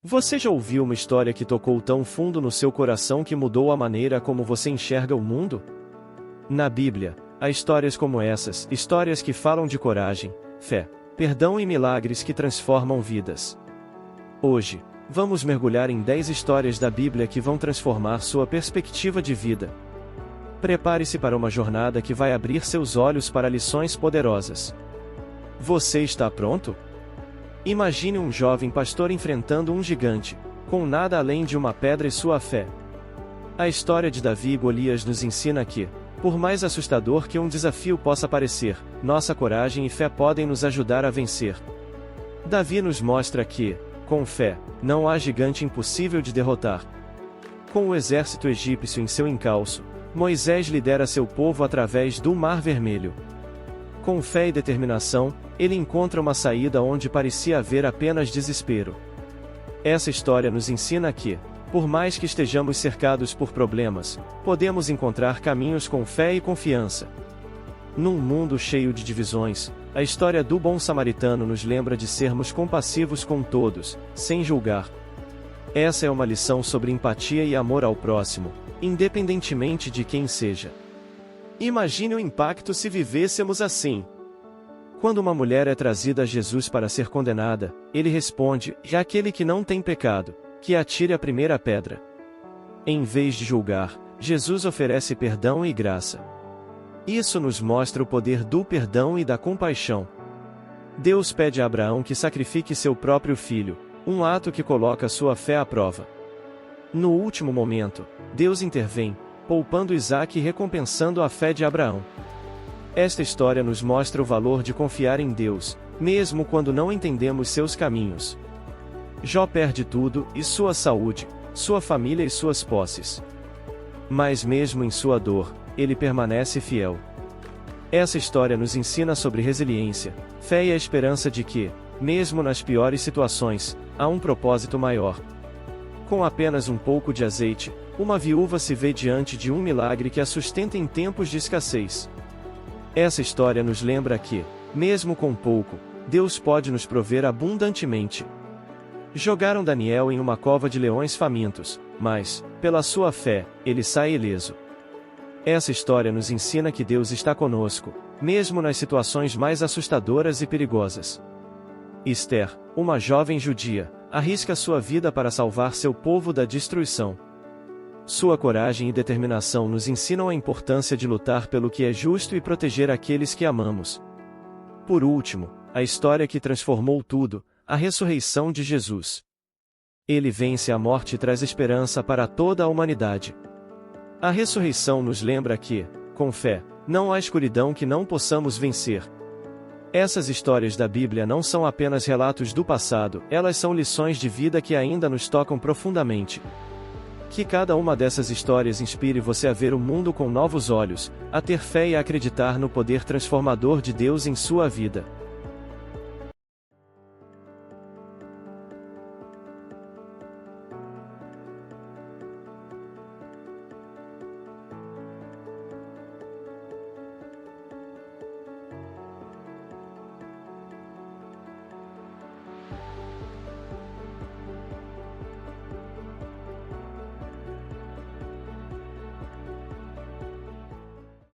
Você já ouviu uma história que tocou tão fundo no seu coração que mudou a maneira como você enxerga o mundo? Na Bíblia, há histórias como essas, histórias que falam de coragem, fé, perdão e milagres que transformam vidas. Hoje, vamos mergulhar em 10 histórias da Bíblia que vão transformar sua perspectiva de vida. Prepare-se para uma jornada que vai abrir seus olhos para lições poderosas. Você está pronto? Imagine um jovem pastor enfrentando um gigante, com nada além de uma pedra e sua fé. A história de Davi e Golias nos ensina que, por mais assustador que um desafio possa parecer, nossa coragem e fé podem nos ajudar a vencer. Davi nos mostra que, com fé, não há gigante impossível de derrotar. Com o exército egípcio em seu encalço, Moisés lidera seu povo através do Mar Vermelho. Com fé e determinação, ele encontra uma saída onde parecia haver apenas desespero. Essa história nos ensina que, por mais que estejamos cercados por problemas, podemos encontrar caminhos com fé e confiança. Num mundo cheio de divisões, a história do bom samaritano nos lembra de sermos compassivos com todos, sem julgar. Essa é uma lição sobre empatia e amor ao próximo, independentemente de quem seja. Imagine o impacto se vivêssemos assim. Quando uma mulher é trazida a Jesus para ser condenada, ele responde: "É aquele que não tem pecado, que atire a primeira pedra." Em vez de julgar, Jesus oferece perdão e graça. Isso nos mostra o poder do perdão e da compaixão. Deus pede a Abraão que sacrifique seu próprio filho, um ato que coloca sua fé à prova. No último momento, Deus intervém, poupando Isaque e recompensando a fé de Abraão. Esta história nos mostra o valor de confiar em Deus, mesmo quando não entendemos seus caminhos. Jó perde tudo, e sua saúde, sua família e suas posses. Mas mesmo em sua dor, ele permanece fiel. Essa história nos ensina sobre resiliência, fé e a esperança de que, mesmo nas piores situações, há um propósito maior. Com apenas um pouco de azeite, uma viúva se vê diante de um milagre que a sustenta em tempos de escassez. Essa história nos lembra que, mesmo com pouco, Deus pode nos prover abundantemente. Jogaram Daniel em uma cova de leões famintos, mas, pela sua fé, ele sai ileso. Essa história nos ensina que Deus está conosco, mesmo nas situações mais assustadoras e perigosas. Esther, uma jovem judia, arrisca sua vida para salvar seu povo da destruição. Sua coragem e determinação nos ensinam a importância de lutar pelo que é justo e proteger aqueles que amamos. Por último, a história que transformou tudo, a ressurreição de Jesus. Ele vence a morte e traz esperança para toda a humanidade. A ressurreição nos lembra que, com fé, não há escuridão que não possamos vencer. Essas histórias da Bíblia não são apenas relatos do passado, elas são lições de vida que ainda nos tocam profundamente. Que cada uma dessas histórias inspire você a ver o mundo com novos olhos, a ter fé e a acreditar no poder transformador de Deus em sua vida.